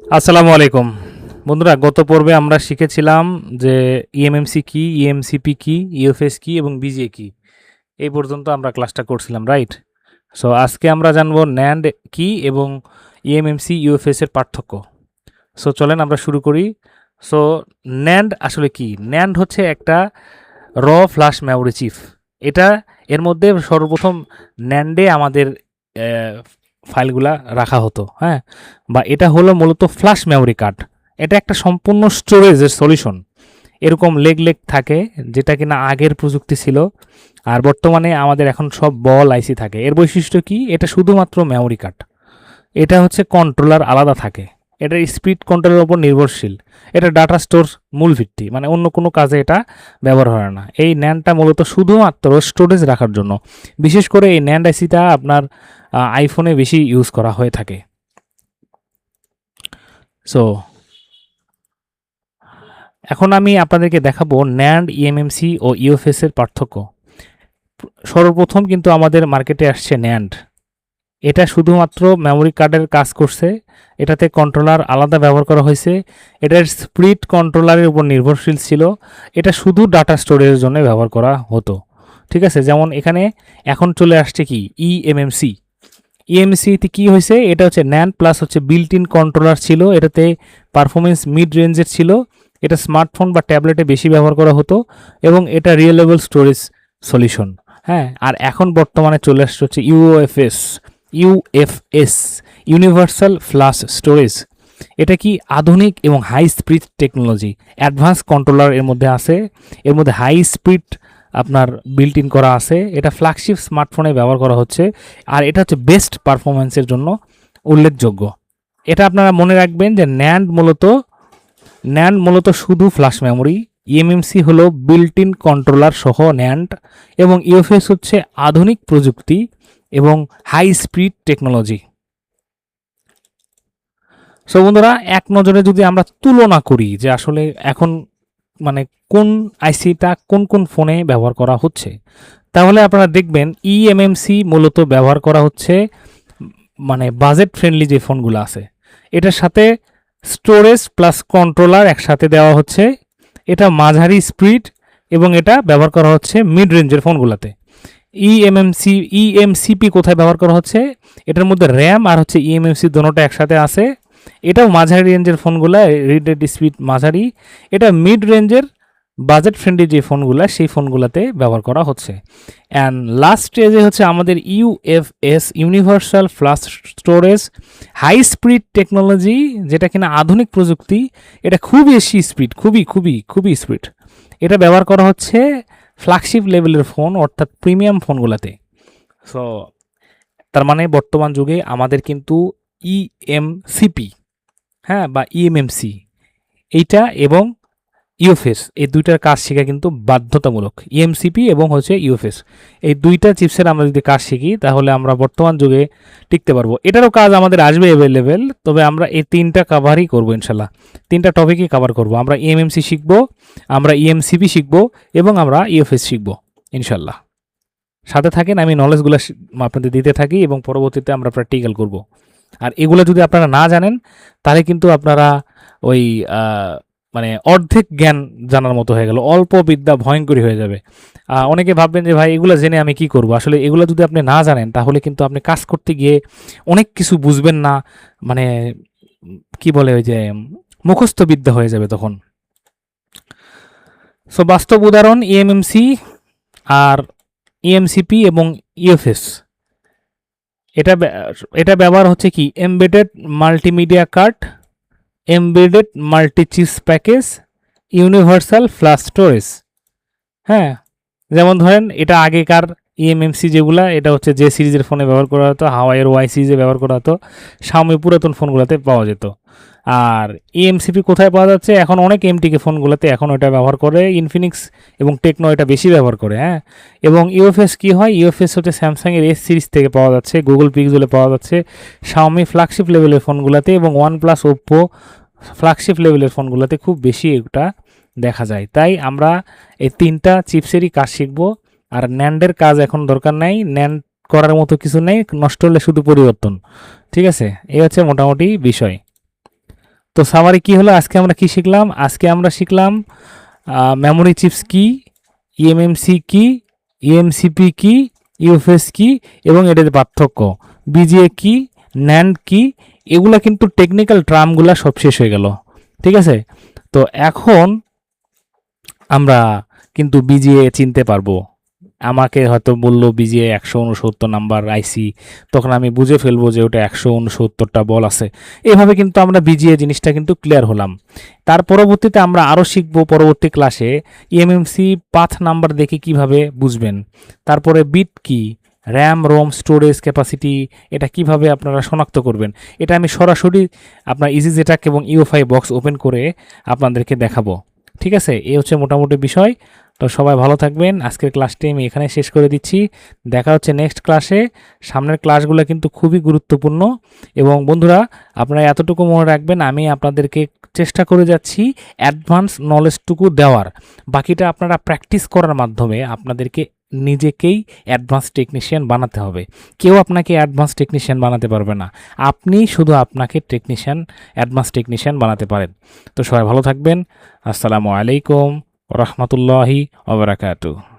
আসসালামু আলাইকুম বন্ধুরা, গত পর্বে আমরা শিখেছিলাম যে ইএমএমসি কি, ইএমসিপি কি, ইউএফএস কি এবং বিজিএ কি। এই পর্যন্ত আমরা ক্লাসটা করছিলাম, রাইট? সো আজকে আমরা জানবো ন্যান্ড কি এবং ইএমএমসি ইউএফএস এর পার্থক্য। সো চলেন আমরা শুরু করি। সো ন্যান্ড আসলে কি? ন্যান্ড হচ্ছে একটা র ফ্ল্যাশ মেমোরি চিপ। এটা এর মধ্যে সর্বপ্রথম ন্যান্ডে আমাদের ফাইলগুলা রাখা হতো, হ্যাঁ, বা এটা হলো মূলত ফ্ল্যাশ মেমোরি কার্ড। এটা একটা সম্পূর্ণ স্টোরেজের সলিউশন। এরকম লেগ লেগ থাকে, যেটা কিনা আগের প্রযুক্তি ছিল, আর বর্তমানে আমাদের এখন সব বল আইসি থাকে। এর বৈশিষ্ট্য কি? এটা শুধুমাত্র মেমোরি কার্ড। এটা হচ্ছে কন্ট্রোলার আলাদা থাকে, এটার স্পিড কন্ট্রোলের উপর নির্ভরশীল। এটা ডাটা স্টোর মূল ভিত্তি, মানে অন্য কোনো কাজে এটা ব্যবহার হয় না। এই ন্যান্ডটা মূলত শুধুমাত্র স্টোরেজ রাখার জন্য। বিশেষ করে এই ন্যান্ড আইসিটা আপনার আইফোনে বেশি ইউজ করা হয়ে থাকে। সো এখন আমি আপনাদেরকে দেখাবো ন্যান্ড, ইএমএমসি ও ইউএফএস এর পার্থক্য। সর্বপ্রথম কিন্তু আমাদের মার্কেটে আসছে ন্যান্ড। এটা শুধুমাত্র মেমোরি কার্ডের কাজ করছে, এটাতে কন্ট্রোলার আলাদা ব্যবহার করা হয়েছে। এটার স্প্লিট কন্ট্রোলারের উপর নির্ভরশীল ছিল। এটা শুধু ডাটা স্টোরেজের জন্য ব্যবহার করা হতো, ঠিক আছে? যেমন এখানে এখন চলে আসছে কি ইএমএমসি। ইএমসিতে কি হয়েছে? এটা হচ্ছে ন্যান্ড প্লাস হচ্ছে বিল্ট ইন কন্ট্রোলার ছিল। এটাতে পারফরমেন্স মিড রেঞ্জের ছিল। এটা স্মার্টফোন বা ট্যাবলেটে বেশি ব্যবহার করা হতো এবং এটা রিয়েলেবল স্টোরেজ সলিউশন। হ্যাঁ, আর এখন বর্তমানে চলে আসছে হচ্ছে ইউএফএস, ইউনিভার্সাল ফ্ল্যাশ স্টোরেজ। এটা কি আধুনিক এবং high speed technology. Advance controller এর মধ্যে আছে, এর মধ্যে হাই স্পিড আপনার বিল্ট ইন করা আছে। এটা ফ্ল্যাগশিপ স্মার্টফোনে ব্যবহার করা হচ্ছে, আর এটা হচ্ছে বেস্ট পারফরমেন্সের জন্য উল্লেখযোগ্য। এটা আপনারা মনে রাখবেন যে ন্যান্ড মূলত শুধু ফ্ল্যাশ মেমোরি, ইএমএমসি হলো বিল্ট ইন কন্ট্রোলার সহ ন্যান্ড, এবং ইউএফএস হচ্ছে আধুনিক প্রযুক্তি এবং হাই স্পিড টেকনোলজি। সো বন্ধুরা, এক নজরে যদি আমরা তুলনা করি যে আসলে এখন মানে কোন আইসিটা কোন কোন ফোনে ব্যবহার করা হচ্ছে, তাহলে আপনারা দেখবেন ইএমএমসি মূলত ব্যবহার করা হচ্ছে মানে বাজেট ফ্রেন্ডলি যে ফোনগুলো আছে, এটার সাথে স্টোরেজ প্লাস কন্ট্রোলার একসাথে দেওয়া হচ্ছে। এটা মাঝারি স্পিড এবং এটা ব্যবহার করা হচ্ছে মিড রেঞ্জের ফোনগুলোতে। ইএমসিপি কোথায় ব্যবহার করা হচ্ছে? এটার মধ্যে র্যাম আর হচ্ছে ইএমএমসি দুটোটা একসাথে আছে। এটাও মাঝারি রেঞ্জের ফোনগুলো, রিড স্পিড মাঝারি। এটা মিড রেঞ্জের বাজেট ফ্রেন্ডলি যে ফোনগুলো, সেই ফোনগুলোতে ব্যবহার করা হচ্ছে। অ্যান্ড লাস্ট স্টেজে হচ্ছে আমাদের UFS, universal flash storage, high speed technology, যেটা কিনা আধুনিক প্রযুক্তি। এটা খুব বেশি স্পিড, খুবই খুবই খুবই স্পিড। এটা ব্যবহার করা হচ্ছে ফ্ল্যাগশিপ লেভেলের ফোন, অর্থাৎ প্রিমিয়াম ফোনগুলোতে। সো তার মানে বর্তমান যুগে আমাদের কিন্তু ইএমসিপি, হ্যাঁ, বা ইএমএমসি, এইটা এবং ইউএফএস, এই দুইটার কাজ শেখা কিন্তু বাধ্যতামূলক। ইএমসিপি এবং হচ্ছে ইউএফএস, এই দুইটা চিপসের আমরা যদি কাজ শিখি তাহলে আমরা বর্তমান যুগে টিকতে পারবো। এটারও কাজ আমাদের আসবে অ্যাভেলেবেল, তবে আমরা এই তিনটা কাভারই করবো ইনশাল্লাহ। তিনটা টপিকই কাভার করবো। আমরা ইএমএমসি শিখবো, আমরা ইএমসিপি শিখবো এবং আমরা ইউএফএস শিখবো ইনশাল্লাহ। সাথে থাকেন, আমি নলেজগুলো আপনাদের দিতে থাকি এবং পরবর্তীতে আমরা প্র্যাকটিক্যাল করব। আর এগুলো যদি আপনারা না জানেন তাহলে কিন্তু আপনারা ওই মানে অর্ধেক জ্ঞান জানার মতো হয়ে গেল, অল্প বিদ্যা ভয়ঙ্করী হয়ে যাবে। অনেকে ভাববেন যে ভাই এগুলো জেনে আমি কি করব। আসলে এগুলো যদি আপনি না জানেন তাহলে কিন্তু আপনি কাজ করতে গিয়ে অনেক কিছু বুঝবেন না, মানে কি বলে ওই যে মুখস্থ বিদ্যা হয়ে যাবে তখন। সো বাস্তব উদাহরণ ইএমএমসি আর ইএমসিপি এবং ইউএফএস। এটা এটা ব্যবহার হচ্ছে কি embedded multimedia card, embedded multi chips package, universal flash storage. হ্যাঁ, যেমন ধরেন এটা আগেকার ইএমএমসি যেগুলা, এটা হচ্ছে যে সিরিজের ফোনে ব্যবহার করা হতো, হাওয়াইয়ের ওয়াই সিরিজে ব্যবহার করা হতো, শাওমি পুরাতন ফোনগুলোতে পাওয়া যেত। আর ইএমসিপি কোথায় পাওয়া যাচ্ছে? এখন অনেক এমটিকে ফোনগুলোতে এখন ওটা ব্যবহার করে, ইনফিনিক্স এবং টেকনো এটা বেশি ব্যবহার করে। হ্যাঁ, এবং ইউএফএস কি হয়? ইউএফএস হচ্ছে স্যামসাংয়ের এস সিরিজ থেকে পাওয়া যাচ্ছে, গুগল পিক্সেলে পাওয়া যাচ্ছে, শাওমি ফ্ল্যাগশিপ লেভেলের ফোনগুলোতে এবং ওয়ানপ্লাস, ওপ্পো ফ্ল্যাগশিপ লেভেলের ফোনগুলোতে খুব বেশি এটা দেখা যায়। তাই আমরা এই তিনটা চিপসেরই কাজ শিখবো। আর ন্যান্ডের কাজ এখন দরকার নাই, ন্যান্ড করার মতো কিছু নেই, নষ্ট হলে শুধু পরিবর্তন। ঠিক আছে, এই হচ্ছে মোটামুটি বিষয়। তো সামারি কি হলো, আজকে আমরা কি শিখলাম? আজকে আমরা শিখলাম মেমোরি চিপস কি, ইএমএমসি কি, ইএমসিপি কি, ইউএফএস কি এবং এটার পার্থক্য, বিজিএ কি, ন্যান্ড কি, এগুলা কিন্তু টেকনিক্যাল টার্মগুলা সব শেষ হয়ে গেল। ঠিক আছে, তো এখন আমরা কিন্তু বিজিএ চিনতে পারবো। আমাকে হয়তো বললো বিজিএ 169 নাম্বার আইসি, তখন আমি বুঝে ফেলবো যে ওটা 169টা বল আছে। এভাবে কিন্তু আমরা বিজিএ জিনিসটা কিন্তু ক্লিয়ার হলাম। তার পরবর্তীতে আমরা আরও শিখবো পরবর্তী ক্লাসে ইএমএমসি পাথ নাম্বার দেখে কিভাবে বুঝবেন, তারপরে বিট কি, র্যাম রোম স্টোরেজ ক্যাপাসিটি, এটা কিভাবে আপনারা শনাক্ত করবেন, এটা আমি সরাসরি আপনার ইজিজেটাক এবং ইউএফআই বক্স ওপেন করে আপনাদেরকে দেখাবো। ঠিক আছে, এই হচ্ছে মোটামুটি বিষয়। তো সবাই ভালো থাকবেন। আজকের ক্লাসটি আমি এখানে শেষ করে দিচ্ছি। দেখা হচ্ছে নেক্সট ক্লাসে। সামনের ক্লাসগুলো কিন্তু খুবই গুরুত্বপূর্ণ এবং বন্ধুরা আপনারা এতটুকু মনে রাখবেন, আমি আপনাদেরকে চেষ্টা করে যাচ্ছি অ্যাডভান্স নলেজটুকু দেওয়ার, বাকিটা আপনারা প্র্যাকটিস করার মাধ্যমে আপনাদেরকে নিজেকেই অ্যাডভান্স টেকনিশিয়ান বানাতে হবে। কেউ আপনাকে অ্যাডভান্স টেকনিশিয়ান বানাতে পারবে না, আপনি শুধু আপনাকে অ্যাডভান্স টেকনিশিয়ান বানাতে পারেন। তো সবাই ভালো থাকবেন। আসসালামু আলাইকুম রহমতুল্লাহি ওয়া বারাকাতুহু।